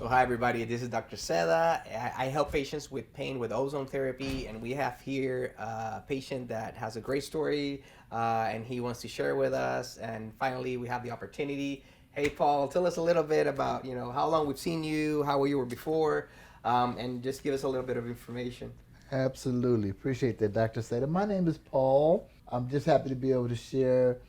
So hi everybody, this is Dr. Seda. I help patients with pain with ozone therapy, and we have here a patient that has a great story, and he wants to share with us. And finally, we have the opportunity. Hey Paul, tell us a little bit about how long we've seen you, how you were before, and just give us a little bit of information. Absolutely. Appreciate that, Dr. Sada. My name is Paul. I'm just happy to be able to share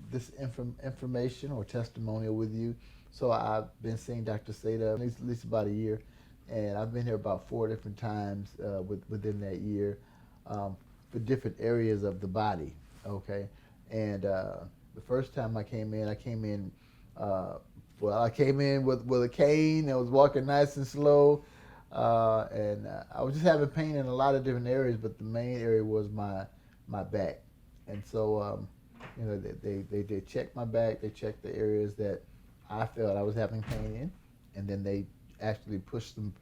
this information or testimonial with you. So I've been seeing Dr. Sada at least about a year, and I've been here about 4 different times within that year for different areas of the body. Okay, and the first time I came in. I came in with a cane. I was walking nice and slow. And I was just having pain in a lot of different areas, but the main area was my back. And so, they checked my back. They checked the areas that I felt I was having pain in, and then they actually pushed some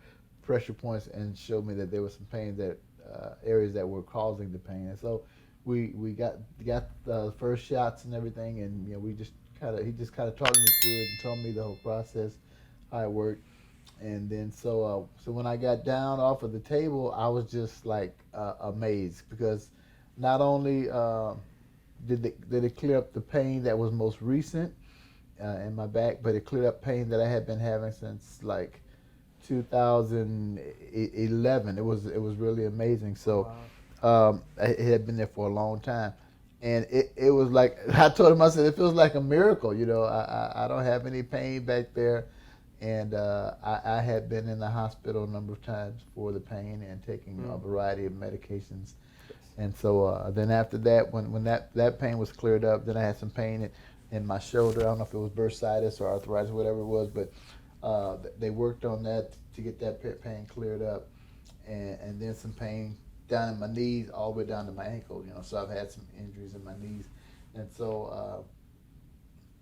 pressure points and showed me that there was some pain that areas that were causing the pain. And so, we got the first shots and everything, and we just he just kind of talked me through it and told me the whole process, how it worked. And then so when I got down off of the table, I was just like amazed, because not only did it clear up the pain that was most recent in my back, but it cleared up pain that I had been having since like 2011. It was really amazing. So it had been there for a long time. And it was like, I told him, I said, it feels like a miracle. I don't have any pain back there. And I had been in the hospital a number of times for the pain and taking a variety of medications. And so then after that, when that pain was cleared up, then I had some pain in my shoulder. I don't know if it was bursitis or arthritis, whatever it was, but they worked on that to get that pain cleared up. And then some pain down in my knees, all the way down to my ankle. So I've had some injuries in my knees. And so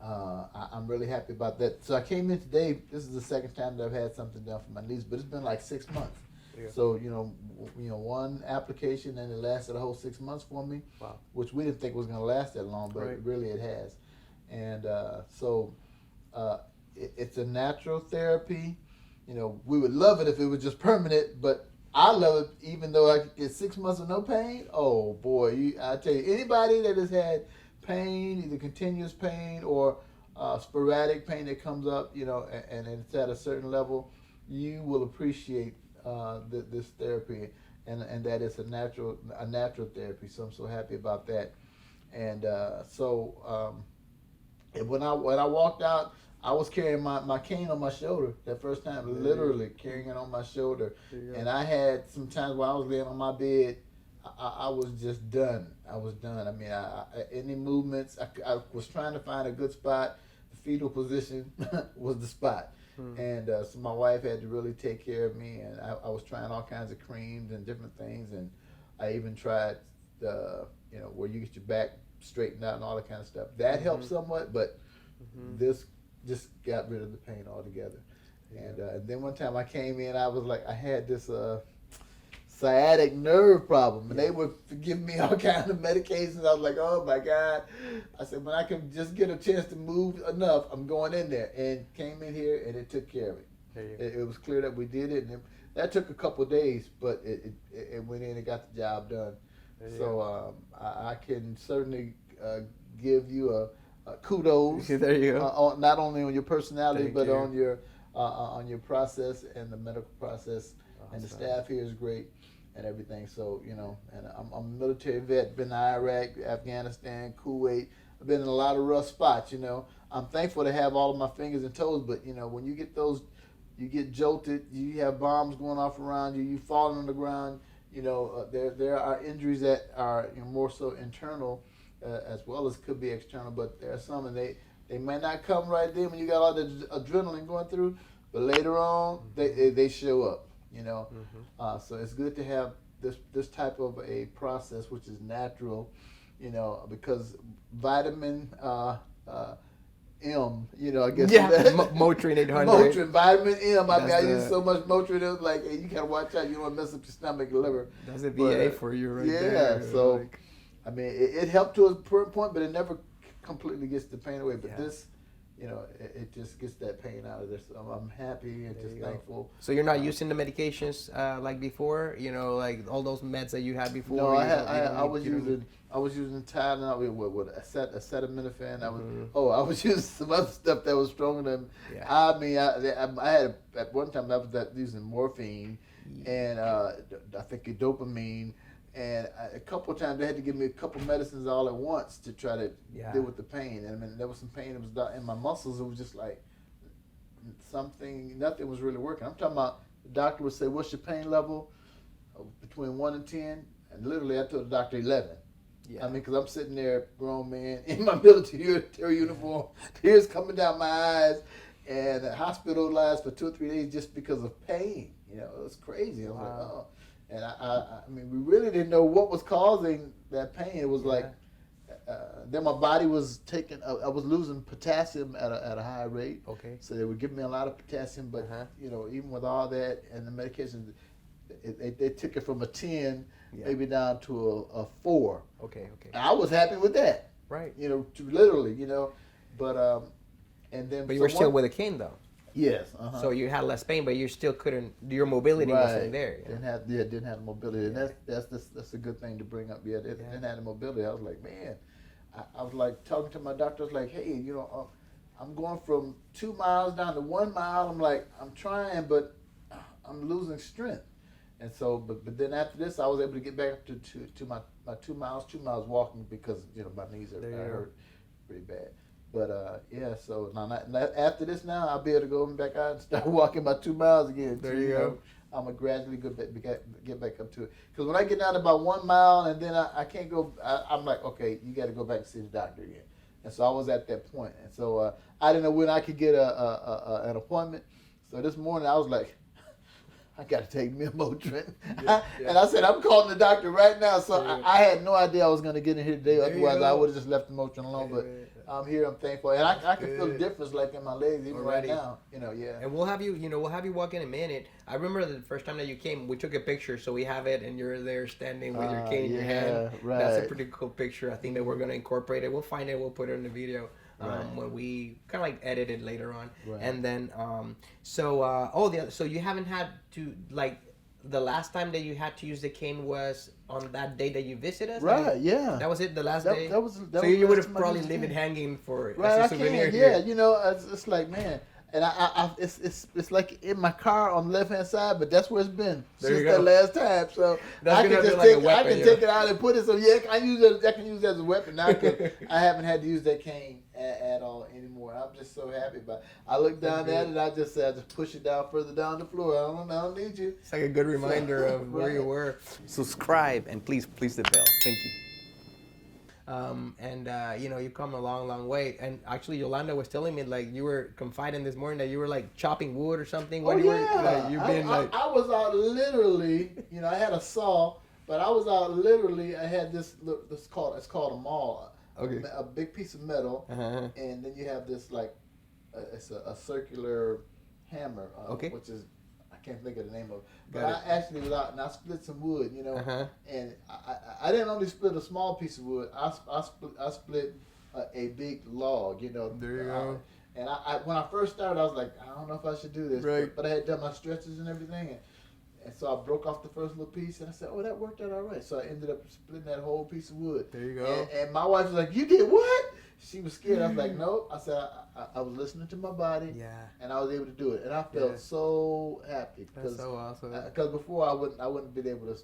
I'm really happy about that. So I came in today. This is the second time that I've had something done for my knees, but it's been like 6 months. Yeah. So one application, and it lasted a whole 6 months for me. Wow. Which we didn't think was going to last that long, but really it has. And it's a natural therapy. We would love it if it was just permanent, but I love it even though I could get 6 months of no pain. Oh boy, I tell you, anybody that has had pain, either continuous pain or sporadic pain that comes up, and it's at a certain level, you will appreciate this therapy, and that it's a natural therapy. So I'm so happy about that. And when I walked out, I was carrying my cane on my shoulder that first time, literally carrying it on my shoulder. And I had some times when I was laying on my bed, I was just done. I was done. I mean, any movements, I was trying to find a good spot. The fetal position was the spot. And so my wife had to really take care of me, and I was trying all kinds of creams and different things, and I even tried where you get your back straightened out and all that kind of stuff. That helped somewhat, but this just got rid of the pain altogether. And then one time I came in, I was like, I had this sciatic nerve problem, and they were giving me all kinds of medications. I was like, oh my God. I said, when I can just get a chance to move enough, I'm going in there. And came in here, and it took care of it. It was clear that we did it, and that took a couple of days, but it went in and got the job done. So I can certainly give you a kudos. There you go. Not only on your personality, but on your process and the medical process. Awesome. And the staff here is great and everything. So, and I'm a military vet, been to Iraq, Afghanistan, Kuwait. I've been in a lot of rough spots, I'm thankful to have all of my fingers and toes, but, when you get you get jolted, you have bombs going off around you, you falling on the ground, there are injuries that are more so internal as well as could be external, but there are some, and they may not come right then when you got all the adrenaline going through, but later on they show up, So it's good to have this type of a process, which is natural, because vitamin M, I guess. Yeah, Motrin 800. Motrin, vitamin M. I use so much Motrin, it was like, hey, you gotta watch out. You don't want to mess up your stomach and liver. That's a VA for you right there. Yeah, so, I mean, it helped to a point, but it never completely gets the pain away. But this it just gets that pain out of there. So I'm happy and There just you go. thankful. So you're not using the medications like before, like all those meds that you had before. No, You don't, you don't I need, was you don't need. using Tylenol with acetaminophen. Mhm. I was using some other stuff that was stronger than. Yeah. I mean, I had at one time I was using morphine, and I think dopamine, and a couple of times they had to give me a couple medicines all at once to try to Yeah. deal with the pain. And I mean, there was some pain that was in my muscles. It was just like nothing was really working. I'm talking about the doctor would say, "What's your pain level?" Between 1 and 10, and literally I told the doctor 11. Yeah. I mean, because I'm sitting there, grown man, in my military uniform, tears coming down my eyes, and hospitalized for 2 or 3 days just because of pain. It was crazy. I was like, oh. And I mean, we really didn't know what was causing that pain. It was like, then my body was taking, I was losing potassium at a high rate. Okay. So they would give me a lot of potassium, but, even with all that and the medications, they took it from a 10 maybe down to a 4. Okay. And I was happy with that. Right. Literally, but and then. But you were still with a cane though. Yes. So you had less pain, but you still couldn't. Your mobility wasn't there. Didn't have the mobility, and that's a good thing to bring up. Yeah, didn't have the mobility. I was like, man, I was like talking to my doctor. I was like, hey, I'm going from 2 miles down to 1 mile. I'm like, I'm trying, but I'm losing strength. And so, but then after this, I was able to get back up to my 2 miles walking because my knees are hurt pretty bad. But so now after this, now I'll be able to go back out and start walking my 2 miles again. There you go. I'm gonna gradually get back up to it. Because when I get down to about 1 mile and then I can't go, I'm like, okay, you got to go back and see the doctor again. And so I was at that point. And so I didn't know when I could get an appointment. So this morning I was like, I got to take me a Motrin. And I said, I'm calling the doctor right now. So I had no idea I was going to get in here today. Otherwise, I would have just left the Motrin alone. But I'm here. I'm thankful. And I can feel the difference like in my legs even right now. And we'll have you walk in a minute. I remember the first time that you came, we took a picture. So we have it and you're there standing with your cane in your hand. Right. That's a pretty cool picture. I think that we're going to incorporate it. We'll find it. We'll put it in the video. When we kind of like edit it later on, and then so you haven't had to like the last time that you had to use the cane was on that day that you visited us, right? Yeah, that was it. The last day. So you would have probably left it hanging for as a souvenir. It's like, man. And it's like in my car on the left hand side, but that's where it's been since that last time. So I can just take it out and put it. So I can use it as a weapon now because I haven't had to use that cane at all anymore. I'm just so happy about it. I look down at it and I just push it down further down the floor. I don't need you. It's like a good reminder of where you were. Subscribe and please the bell. Thank you. You've come a long way. And actually, Yolanda was telling me like you were confiding this morning that you were like chopping wood or something. I was out literally. I had a saw, but I was out literally. I had it's called a maul. Okay. A big piece of metal, and then you have this like it's a circular hammer, which is. I can't think of the name of it. But I actually was out and I split some wood, and I didn't only split a small piece of wood. I split a big log, There you go. And when I first started, I was like, I don't know if I should do this. Right. But I had done my stretches and everything. And so I broke off the first little piece and I said, that worked out all right. So I ended up splitting that whole piece of wood. There you go. And my wife was like, you did what? She was scared. I was like, no. I said, I was listening to my body. Yeah. And I was able to do it. And I felt so happy. That's so awesome. Because before I wouldn't been able to,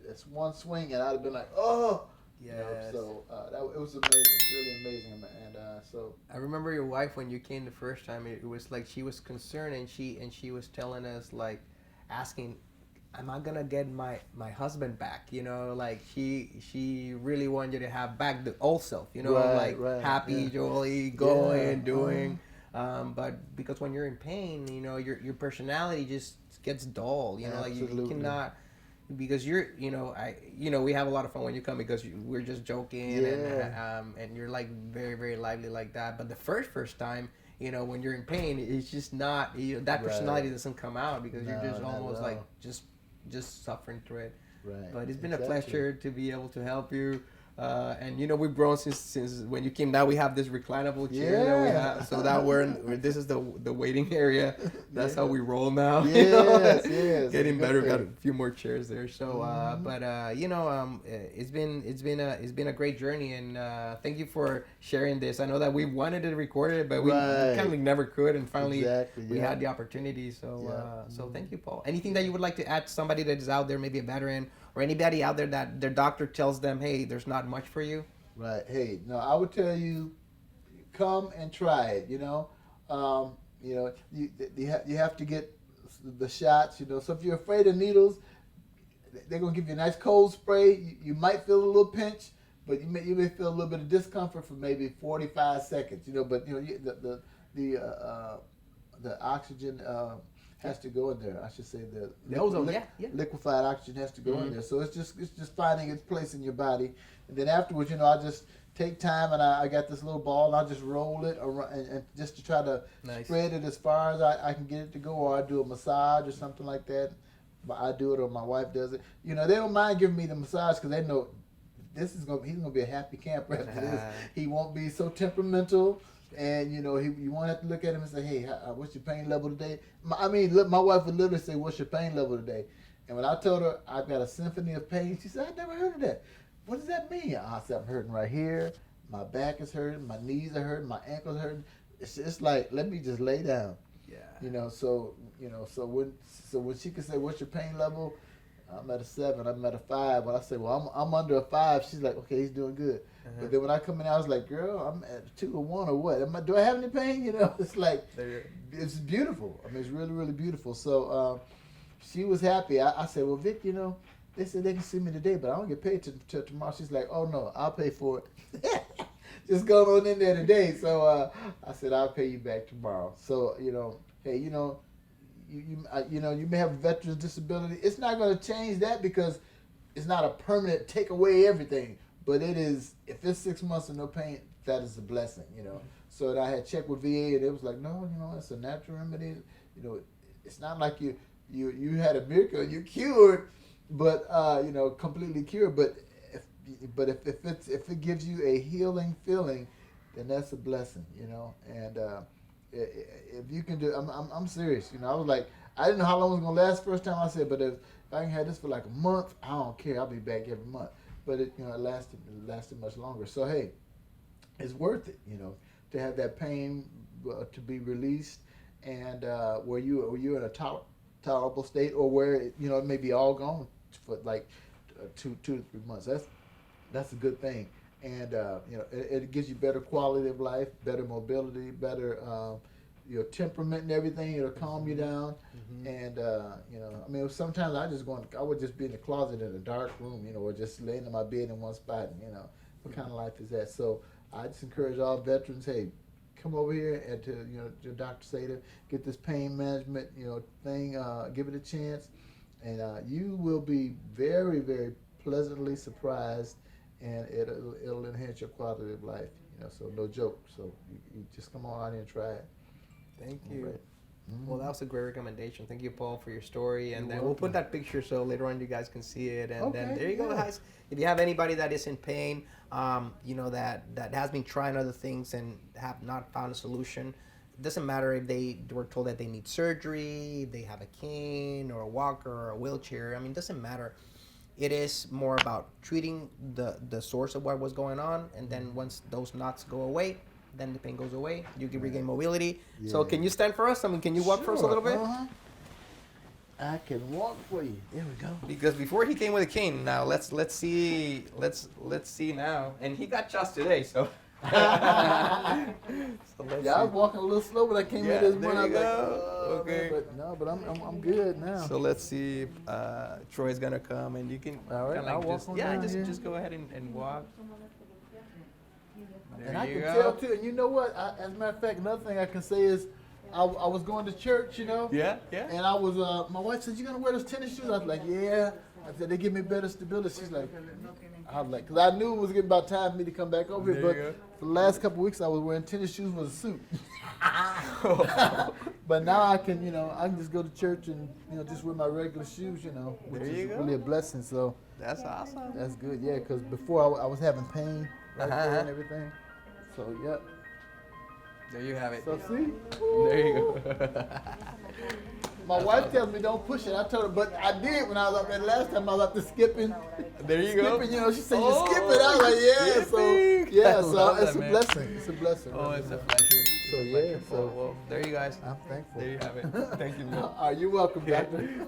it's one swing and I'd have been like, oh. Yes. It was amazing, really amazing. And so. I remember your wife when you came the first time. It was like she was concerned and she was telling us like, asking, am I gonna get my husband back? Like she really wanted you to have back the old self, happy, jolly, going, doing. But because when you're in pain, your personality just gets dull. Like you cannot, because we have a lot of fun when you come because we're just joking and you're like very, very lively like that. But the first time, when you're in pain, it's just not that personality doesn't come out because you're just almost like just suffering through it. Right. But it's been a pleasure to be able to help you. And we've grown since when you came. Now we have this reclinable chair that we Yeah. have, so that this is the waiting area. That's how we roll now. Yes, yes. Getting Good better. Got a thing. few more chairs there. So, it's been a great journey, and thank you for sharing this. I know that we wanted to record it, but we Right. kind of never could, and finally Exactly, we yeah. had the opportunity. So, Yeah. so thank you, Paul. Anything that you would like to add to somebody that is out there, maybe a veteran or anybody out there that their doctor tells them, hey, there's not much for you? Right. Hey, no, I would tell you, come and try it. You have to get the shots. So if you're afraid of needles, they're gonna give you a nice cold spray. You might feel a little pinch, but you may feel a little bit of discomfort for maybe 45 seconds. But the oxygen has to go in there. I should say The ozone, yeah. liquefied oxygen has to go Mhm. in there. So it's just finding its place in your body, and then afterwards, I just take time and I got this little ball and I just roll it around and just to try to Nice. spread it as far as I can get it to go, or I do a massage or something like that. But I do it or my wife does it. They don't mind giving me the massage because they know he's gonna be a happy camper after this. He won't be so temperamental. And you won't have to look at him and say, "Hey, what's your pain level today?" Look, my wife would literally say, "What's your pain level today?" And when I told her I've got a symphony of pain, she said, "I never heard of that. What does that mean?" I said, "I'm hurting right here. My back is hurting. My knees are hurting. My ankles are hurting. It's like let me just lay down." Yeah. So when she could say, "What's your pain level?" I'm at a 7. I'm at a 5. When I say, "Well, I'm under a 5," she's like, "Okay, he's doing good." But then when I come in, I was like, "Girl, I'm at a 2 or 1 or what? Do I have any pain?" It's like it's beautiful. It's really, really beautiful. So she was happy. I said, "Well, Vic, they said they can see me today, but I don't get paid till tomorrow." She's like, "Oh no, I'll pay for it. Just go on in there today." So I said, "I'll pay you back tomorrow." So hey, you may have a veteran's disability. It's not going to change that because it's not a permanent take away everything. But it is, if it's 6 months of no pain, that is a blessing. So I had checked with VA and it was like, no, it's a natural remedy. It's not like you had a miracle, you're cured, but completely cured. But if it gives you a healing feeling, then that's a blessing. And if you can do, I'm serious. I was like, I didn't know how long it was gonna last. First time I said, but if I can have this for like a month, I don't care. I'll be back every month. But it lasted much longer. So hey, it's worth it. To have that pain to be released, and where you're in a tolerable state, or where it may be all gone for like 2 to 3 months. That's a good thing. And it gives you better quality of life, better mobility, better your temperament and everything. It'll calm you down. And sometimes I would just be in the closet in a dark room, or just laying in my bed in one spot. And, what kind of life is that? So I just encourage all veterans, hey, come over here and to Dr. Sater, get this pain management thing, give it a chance, and you will be very, very pleasantly surprised, and it'll enhance your quality of life. So no joke. So you just come on out here and try it. Thank you. Right. Well, that was a great recommendation. Thank you, Paul, for your story. And You're then we'll welcome. put that picture so later on you guys can see it. And then Okay, there you go, yeah. guys. If you have anybody that is in pain, that has been trying other things and have not found a solution, it doesn't matter if they were told that they need surgery, they have a cane or a walker or a wheelchair. It doesn't matter. It is more about treating the source of what was going on. And then once those knots go away, then the pain goes away. You can regain mobility. So Yeah. can you stand for us? Can you walk for us a little bit? Uh-huh. I can walk for you. There we go. Because before he came with a cane. Now let's see now. And he got just today, so. So let's Yeah, I was see. walking a little slow, but I came Yeah, in this there morning. you I was like, go. oh, Okay. man, but I'm good now. So let's see if Troy's gonna come, and you can All right, kinda I'll walk just on yeah down here. just go ahead and walk. There And I you can go. tell too. And you know what? As a matter of fact, another thing I can say is, I was going to church, Yeah. and I was. My wife said, "You gonna wear those tennis shoes?" I was like, "Yeah." I said, "They give me better stability." She's like, I was like, because I knew it was getting about time for me to come back over here. There But you go. for the last couple of weeks, I was wearing tennis shoes with a suit. But now I can, I can just go to church and, just wear my regular shoes, which There is you go. really a blessing. So That's awesome. that's good, yeah, because before I was having pain right there and everything. So, yeah. There you have it. So, see? There you go. My wife tells me don't push it. I told her, but I did when I was up there last time. I was up there skipping. There you go. Skipping, she said, you skip it. I was like, yeah. skipping. So, I love it's that, a man. blessing. It's a blessing. Oh, it's a pleasure. So, It's a yeah. pleasure. So, Well, there you guys. I'm thankful. There you have it. Thank you, man. You're welcome, doctor.